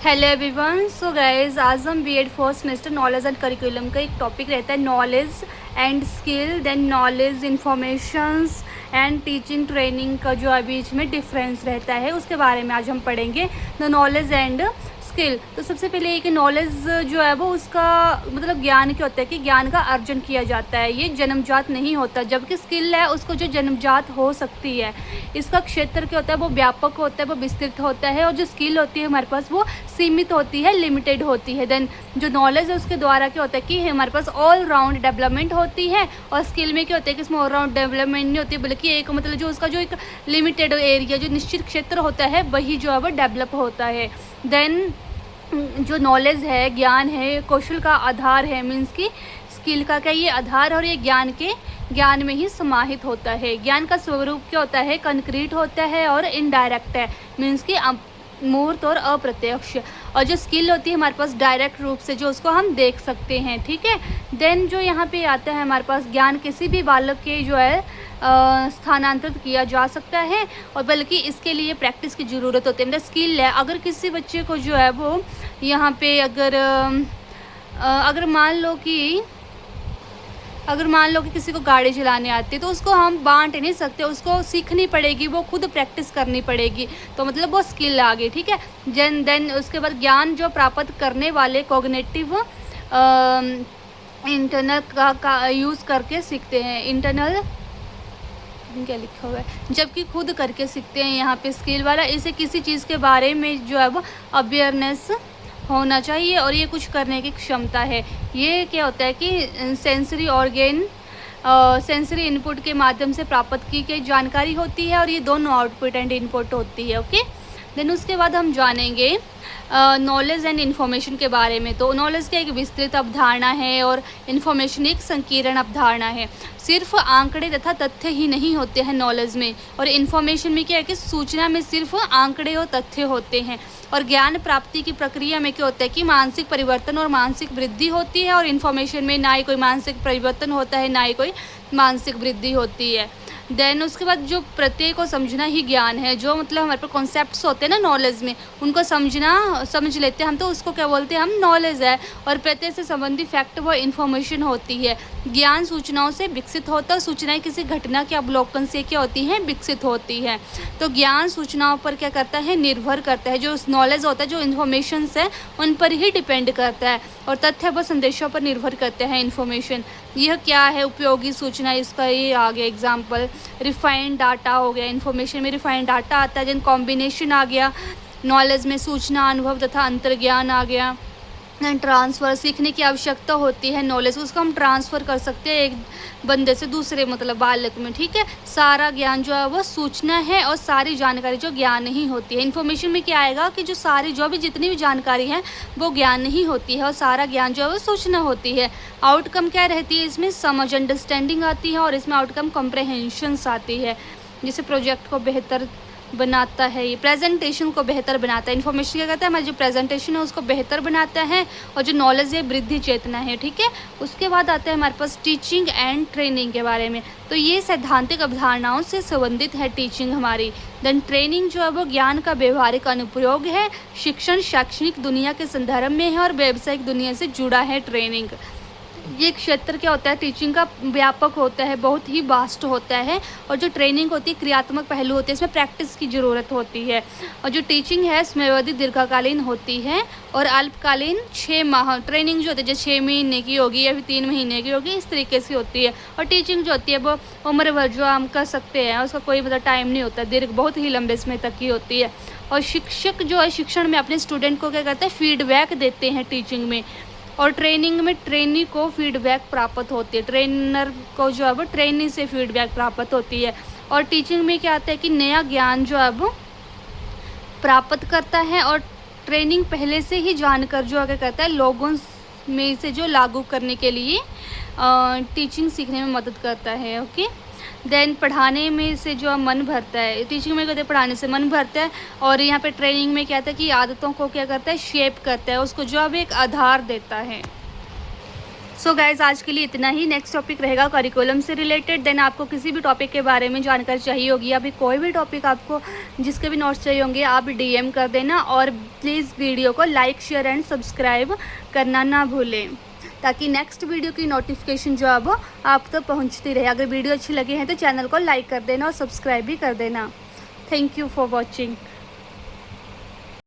Hello everyone. सो guys, आज हम B Ed fourth semester knowledge and curriculum का एक टॉपिक रहता है knowledge and skill, then knowledge informations and teaching training का जो बीच में डिफरेंस रहता है उसके बारे में आज हम पढ़ेंगे। The knowledge and skill. तो सबसे पहले एक नॉलेज जो है वो उसका मतलब ज्ञान क्या होता है कि ज्ञान का अर्जन किया जाता है, ये जन्मजात नहीं होता, जबकि स्किल है उसको जो जन्मजात हो सकती है। इसका क्षेत्र क्या होता है वो व्यापक होता है, वो विस्तृत होता है, और जो स्किल होती है हमारे पास वो सीमित होती है, लिमिटेड होती है। देन जो नॉलेज है उसके द्वारा क्या होता है कि हमारे पास ऑल राउंड डेवलपमेंट होती है, और स्किल में क्या होता है कि इसमें ऑल राउंड डेवलपमेंट नहीं होती, बल्कि एक मतलब जो उसका जो एक लिमिटेड एरिया जो निश्चित क्षेत्र होता है वही जो है वो डेवलप होता है। देन जो नॉलेज है, ज्ञान है, कौशल का आधार है, मीन्स की स्किल का क्या ये आधार और ये ज्ञान में ही समाहित होता है। ज्ञान का स्वरूप क्या होता है, कंक्रीट होता है और इनडायरेक्ट है, मीन्स की मूर्त और अप्रत्यक्ष। और जो स्किल होती है हमारे पास डायरेक्ट रूप से जो उसको हम देख सकते हैं, ठीक है। देन जो यहाँ पे आता है हमारे पास ज्ञान किसी भी बालक के जो है स्थानांतरित किया जा सकता है, और बल्कि इसके लिए प्रैक्टिस की ज़रूरत होती है। मतलब स्किल है, अगर किसी बच्चे को जो है वो यहाँ पे अगर मान लो कि किसी को गाड़ी चलाने आती है तो उसको हम बांट नहीं सकते, उसको सीखनी पड़ेगी, वो खुद प्रैक्टिस करनी पड़ेगी, तो मतलब वो स्किल आ गई, ठीक है। देन उसके बाद ज्ञान जो प्राप्त करने वाले कॉग्निटिव इंटरनल का यूज़ करके सीखते हैं, इंटरनल क्या लिखा हुआ है, जबकि खुद करके सीखते हैं यहाँ पे स्किल वाला। इसे किसी चीज़ के बारे में जो है वो अवेयरनेस होना चाहिए और ये कुछ करने की क्षमता है। ये क्या होता है कि सेंसरी इनपुट के माध्यम से प्राप्त की गई जानकारी होती है, और ये दोनों आउटपुट एंड इनपुट होती है, ओके। देन उसके बाद हम जानेंगे नॉलेज एंड इन्फॉर्मेशन के बारे में। तो नॉलेज की एक विस्तृत अवधारणा है और इन्फॉर्मेशन एक संकीर्ण अवधारणा है। सिर्फ आंकड़े तथा तथ्य ही नहीं होते हैं नॉलेज में, और इन्फॉर्मेशन में क्या है कि सूचना में सिर्फ आंकड़े और तथ्य होते हैं। और ज्ञान प्राप्ति की प्रक्रिया में क्या होता है कि मानसिक परिवर्तन और मानसिक वृद्धि होती है, और इन्फॉर्मेशन में ना ही कोई मानसिक परिवर्तन होता है ना ही कोई मानसिक वृद्धि होती है। देन उसके बाद जो प्रत्यय को समझना ही ज्ञान है, जो मतलब हमारे पास कॉन्सेप्ट्स होते हैं ना नॉलेज में, उनको समझ लेते हैं हम, तो उसको क्या बोलते हैं हम, नॉलेज है। और प्रत्यय से संबंधित फैक्ट वो इन्फॉर्मेशन होती है। ज्ञान सूचनाओं से विकसित होता है, सूचनाएं किसी घटना के अवलोकन से क्या होती हैं, विकसित होती है। तो ज्ञान सूचनाओं पर क्या करता है, निर्भर करता है। जो नॉलेज होता है, जो इन्फॉर्मेशन है उन पर ही डिपेंड करता है, और तथ्य व संदेशों पर निर्भर करते हैं इन्फॉर्मेशन। यह क्या है, उपयोगी सूचना, इसका ये आ गया एग्जाम्पल। रिफाइंड डाटा हो गया, इन्फॉर्मेशन में रिफाइंड डाटा आता है। जन कॉम्बिनेशन आ गया, नॉलेज में सूचना, अनुभव तथा अंतर्ज्ञान आ गया। ट्रांसफ़र, सीखने की आवश्यकता होती है नॉलेज, उसको हम ट्रांसफ़र कर सकते हैं एक बंदे से दूसरे मतलब बालक में, ठीक है। सारा ज्ञान जो है वो सूचना है, और सारी जानकारी जो ज्ञान नहीं होती है। इन्फॉर्मेशन में क्या आएगा कि जो भी जितनी भी जानकारी है वो ज्ञान नहीं होती है, और सारा ज्ञान जो है वो सूचना होती है। आउटकम क्या रहती है, इसमें समझ, अंडरस्टैंडिंग आती है, और इसमें आउटकम कॉम्प्रहेंशंस आती है। जैसे प्रोजेक्ट को बेहतर बनाता है, ये प्रेजेंटेशन को बेहतर बनाता है। इन्फॉर्मेशन क्या कहता है, हमारी जो प्रेजेंटेशन है उसको बेहतर बनाता है, और जो नॉलेज है वृद्धि चेतना है, ठीक है। उसके बाद आता है हमारे पास टीचिंग एंड ट्रेनिंग के बारे में। तो ये सैद्धांतिक अवधारणाओं से संबंधित है टीचिंग हमारी। देन ट्रेनिंग जो है वो ज्ञान का व्यवहारिक अनुप्रयोग है। शिक्षण शैक्षणिक दुनिया के संदर्भ में है और व्यावसायिक दुनिया से जुड़ा है ट्रेनिंग। ये क्षेत्र क्या होता है, टीचिंग का व्यापक होता है, बहुत ही वास्ट होता है। और जो ट्रेनिंग होती है क्रियात्मक पहलू होते हैं, इसमें प्रैक्टिस की ज़रूरत होती है। और जो टीचिंग है समयावधि दीर्घकालीन होती है, और अल्पकालीन 6 माह ट्रेनिंग जो होती है, जो 6 महीने की होगी या फिर 3 महीने की होगी, इस तरीके से होती है। और टीचिंग जो होती है वो उम्र भर जो हम कर सकते हैं, उसका कोई मतलब टाइम नहीं होता, दीर्घ बहुत ही लंबे समय तक की होती है। और शिक्षक जो है शिक्षण में अपने स्टूडेंट को क्या करते हैं, फीडबैक देते हैं टीचिंग में। और ट्रेनिंग में ट्रेनी को फीडबैक प्राप्त होती है, ट्रेनर को जो है वो ट्रेनी से फीडबैक प्राप्त होती है। और टीचिंग में क्या आता है कि नया ज्ञान जो है वो प्राप्त करता है, और ट्रेनिंग पहले से ही जानकर जो क्या करता है लोगों में से जो लागू करने के लिए टीचिंग सीखने में मदद करता है, ओके। देन पढ़ाने में से जो मन भरता है, टीचिंग में कहते हैं पढ़ाने से मन भरता है, और यहाँ पे ट्रेनिंग में क्या था कि आदतों को क्या करता है, शेप करता है, उसको जो अब एक आधार देता है। सो गाइज आज के लिए इतना ही। नेक्स्ट टॉपिक रहेगा करिकुलम से रिलेटेड। देन आपको किसी भी टॉपिक के बारे में जानकारी चाहिए होगी या फिर कोई भी टॉपिक आपको जिसके भी नोट्स चाहिए होंगे आप DM कर देना। और प्लीज़ वीडियो को लाइक शेयर एंड सब्सक्राइब करना ना भूलें, ताकि नेक्स्ट वीडियो की नोटिफिकेशन जो अब आप तक पहुंचती रहे। अगर वीडियो अच्छी लगी है तो चैनल को लाइक कर देना और सब्सक्राइब भी कर देना। Thank you for watching.